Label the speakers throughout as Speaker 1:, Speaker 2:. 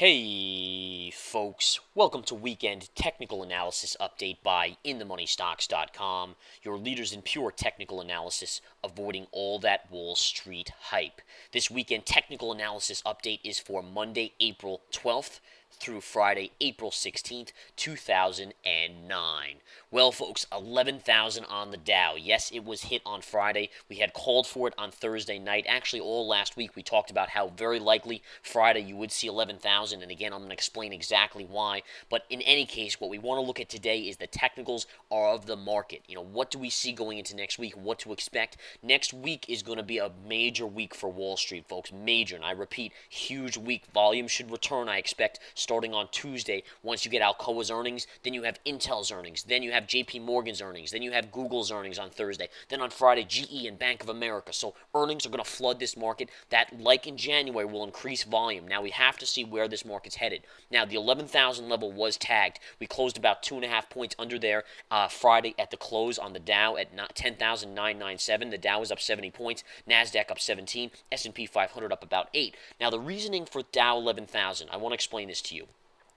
Speaker 1: Hey folks, welcome to Weekend Technical Analysis Update by InTheMoneyStocks.com, your leaders in pure technical analysis, avoiding all that Wall Street hype. This Weekend Technical Analysis Update is for Monday, April 12th through Friday, April 16th, 2009. Well, folks, 11,000 on the Dow. Yes, it was hit on Friday. We had called for it on Thursday night. Actually, all last week we talked about how very likely Friday you would see 11,000, and again, I'm going to explain exactly why. But in any case, what we want to look at today is the technicals of the market. What do we see going into next week? What to expect? Next week is going to be a major week for Wall Street, folks. Major, and I repeat, huge week. Volume should return, I expect, starting on Tuesday. Once you get Alcoa's earnings, then you have Intel's earnings, then you have JP Morgan's earnings, then you have Google's earnings on Thursday, then on Friday, GE and Bank of America. So earnings are going to flood this market. That, like in January, will increase volume. Now we have to see where this market's headed. Now the 11,000 level was tagged. We closed about 2.5 points under there Friday at the close on the Dow at 10,997. The Dow was up 70 points, NASDAQ up 17, S&P 500 up about 8. Now the reasoning for Dow 11,000, I want to explain this to you.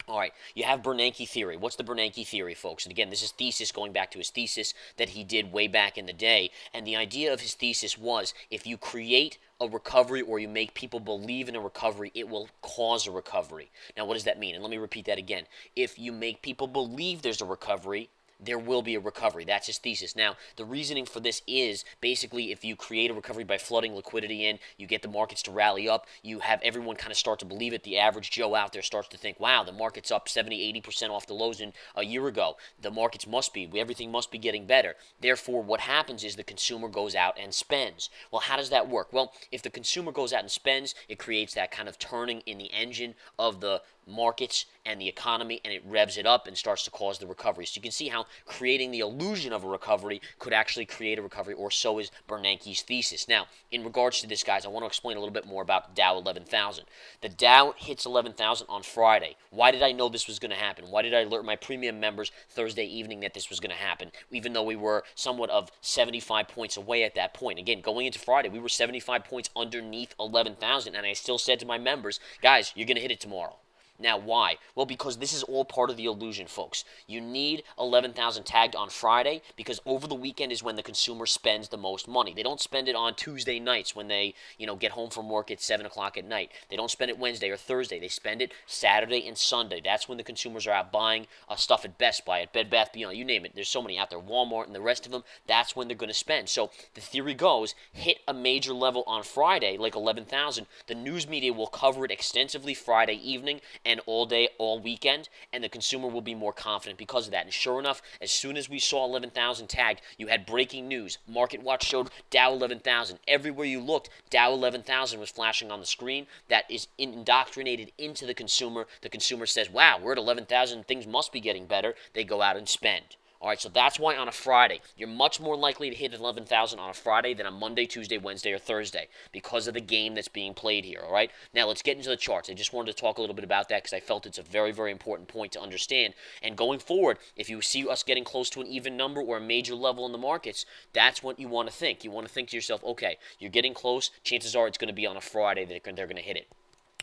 Speaker 1: All right, you have Bernanke theory. What's the Bernanke theory, folks? And again, this is thesis going back to his thesis that he did way back in the day. And the idea of his thesis was if you create a recovery or you make people believe in a recovery, it will cause a recovery. Now, what does that mean? And let me repeat that again. If you make people believe there's a recovery, there will be a recovery. That's his thesis. Now, the reasoning for this is basically if you create a recovery by flooding liquidity in, you get the markets to rally up, you have everyone kind of start to believe it. The average Joe out there starts to think, wow, the market's up 70, 80% off the lows in a year ago. The markets must be, everything must be getting better. Therefore, what happens is the consumer goes out and spends. Well, how does that work? Well, if the consumer goes out and spends, it creates that kind of turning in the engine of the markets and the economy, and it revs it up and starts to cause the recovery. So you can see how creating the illusion of a recovery could actually create a recovery, or so is Bernanke's thesis. Now, in regards to this, guys, I want to explain a little bit more about Dow 11,000. The Dow hits 11,000 on Friday. Why did I know this was going to happen? Why did I alert my premium members Thursday evening that this was going to happen, even though we were somewhat of 75 points away at that point? Again, going into Friday, we were 75 points underneath 11,000, and I still said to my members, guys, you're going to hit it tomorrow. Now, why? Well, because this is all part of the illusion, folks. You need 11,000 tagged on Friday because over the weekend is when the consumer spends the most money. They don't spend it on Tuesday nights when they, get home from work at 7 o'clock at night. They don't spend it Wednesday or Thursday. They spend it Saturday and Sunday. That's when the consumers are out buying stuff at Best Buy, at Bed Bath Beyond, you name it. There's so many out there, Walmart and the rest of them. That's when they're going to spend. So the theory goes, hit a major level on Friday, like 11,000. The news media will cover it extensively Friday evening and all day, all weekend, and the consumer will be more confident because of that. And sure enough, as soon as we saw 11,000 tagged, you had breaking news. Market Watch showed Dow 11,000. Everywhere you looked, Dow 11,000 was flashing on the screen. That is indoctrinated into the consumer. The consumer says, wow, we're at 11,000, things must be getting better. They go out and spend. All right, so that's why on a Friday, you're much more likely to hit 11,000 on a Friday than on Monday, Tuesday, Wednesday, or Thursday because of the game that's being played here, all right? Now, let's get into the charts. I just wanted to talk a little bit about that because I felt it's a very, very important point to understand. And going forward, if you see us getting close to an even number or a major level in the markets, that's what you want to think. You want to think to yourself, okay, you're getting close. Chances are it's going to be on a Friday that they're going to hit it.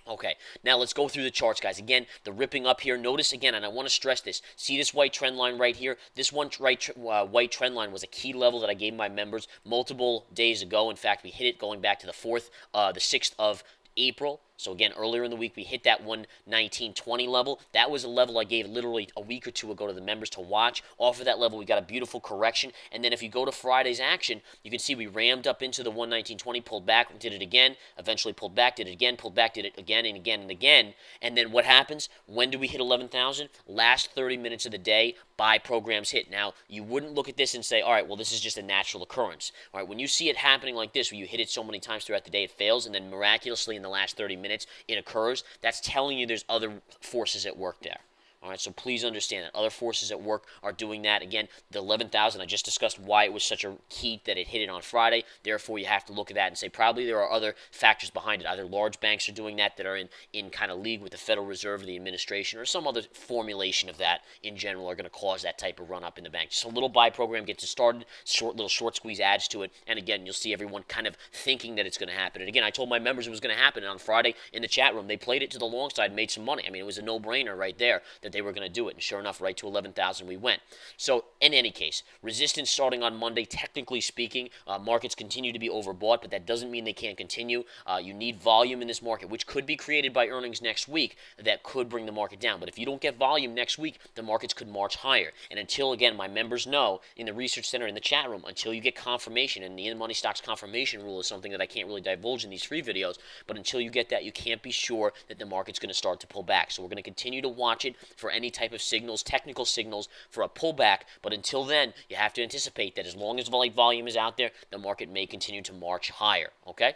Speaker 1: Okay, now let's go through the charts, guys. Again, the ripping up here. Notice again, and I want to stress this. See this white trend line right here? This one white trend line was a key level that I gave my members multiple days ago. In fact, we hit it going back to the 6th of April. So again, earlier in the week, we hit that 119.20 level. That was a level I gave literally a week or two ago to the members to watch. Off of that level, we got a beautiful correction. And then if you go to Friday's action, you can see we rammed up into the 119.20, pulled back, did it again, eventually pulled back, did it again, pulled back, did it again and again and again. And then what happens? When do we hit 11,000? Last 30 minutes of the day, buy programs hit. Now, you wouldn't look at this and say, all right, well, this is just a natural occurrence. All right, when you see it happening like this, where you hit it so many times throughout the day, it fails, and then miraculously in the last 30 minutes, it occurs, that's telling you there's other forces at work there. All right, so please understand that other forces at work are doing that. Again, the 11,000, I just discussed why it was such a key that it hit it on Friday. Therefore, you have to look at that and say probably there are other factors behind it. Either large banks are doing that are in kind of league with the Federal Reserve or the administration, or some other formulation of that in general are going to cause that type of run up in the bank. Just a little buy program gets it started, little short squeeze adds to it, and again, you'll see everyone kind of thinking that it's going to happen. And again, I told my members it was going to happen, and on Friday in the chat room, they played it to the long side and made some money. I mean, it was a no-brainer right there that they were going to do it, and sure enough, right to 11,000 we went. So in any case, resistance starting on Monday, technically speaking, markets continue to be overbought, but that doesn't mean they can't continue. You need volume in this market, which could be created by earnings next week that could bring the market down. But if you don't get volume next week, the markets could march higher. And until, again, my members know in the research center, in the chat room, until you get confirmation, and the in-money stocks confirmation rule is something that I can't really divulge in these free videos, but until you get that, you can't be sure that the market's going to start to pull back. So we're going to continue to watch it for any type of signals, technical signals for a pullback, but until then, you have to anticipate that as long as volume is out there, the market may continue to march higher, okay?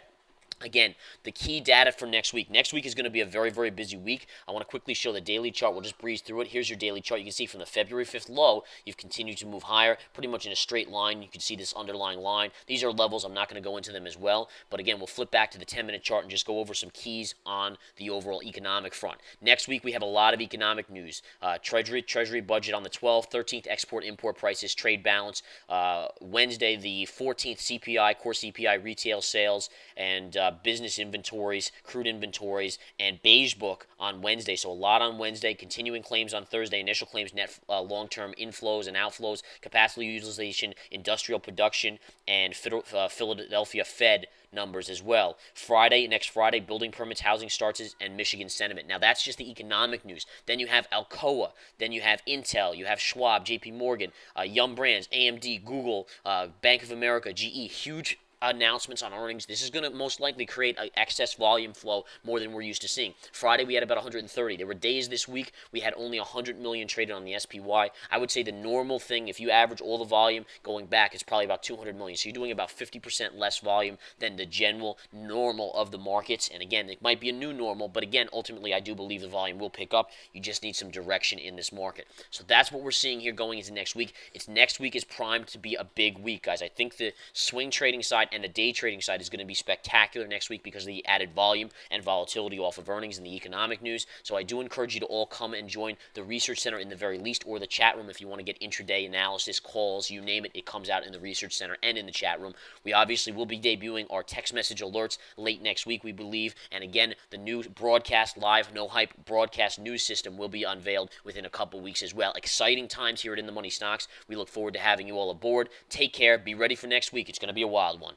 Speaker 1: Again, the key data for next week. Next week is going to be a very, very busy week. I want to quickly show the daily chart. We'll just breeze through it. Here's your daily chart. You can see from the February 5th low, you've continued to move higher, pretty much in a straight line. You can see this underlying line. These are levels. I'm not going to go into them as well. But again, we'll flip back to the 10-minute chart and just go over some keys on the overall economic front. Next week, we have a lot of economic news. Treasury budget on the 12th, 13th export-import prices, trade balance. Wednesday, the 14th CPI, core CPI, retail sales, and business inventories, crude inventories, and beige book on Wednesday. So a lot on Wednesday, continuing claims on Thursday, initial claims, net long-term inflows and outflows, capacity utilization, industrial production, and Philadelphia Fed numbers as well. Next Friday, building permits, housing starts, and Michigan sentiment. Now, that's just the economic news. Then you have Alcoa. Then you have Intel. You have Schwab, JP Morgan, Yum Brands, AMD, Google, Bank of America, GE. Huge announcements on earnings. This is going to most likely create an excess volume flow more than we're used to seeing. Friday, we had about 130. There were days this week we had only 100 million traded on the SPY. I would say the normal thing, if you average all the volume going back, is probably about 200 million. So you're doing about 50% less volume than the general normal of the markets. And again, it might be a new normal, but again, ultimately, I do believe the volume will pick up. You just need some direction in this market. So that's what we're seeing here going into next week. Next week is primed to be a big week, guys. I think the swing trading side and the day trading side is going to be spectacular next week because of the added volume and volatility off of earnings and the economic news. So I do encourage you to all come and join the Research Center in the very least, or the chat room if you want to get intraday analysis, calls, you name it. It comes out in the Research Center and in the chat room. We obviously will be debuting our text message alerts late next week, we believe. And again, the new broadcast live, no hype broadcast news system will be unveiled within a couple weeks as well. Exciting times here at In the Money Stocks. We look forward to having you all aboard. Take care. Be ready for next week. It's going to be a wild one.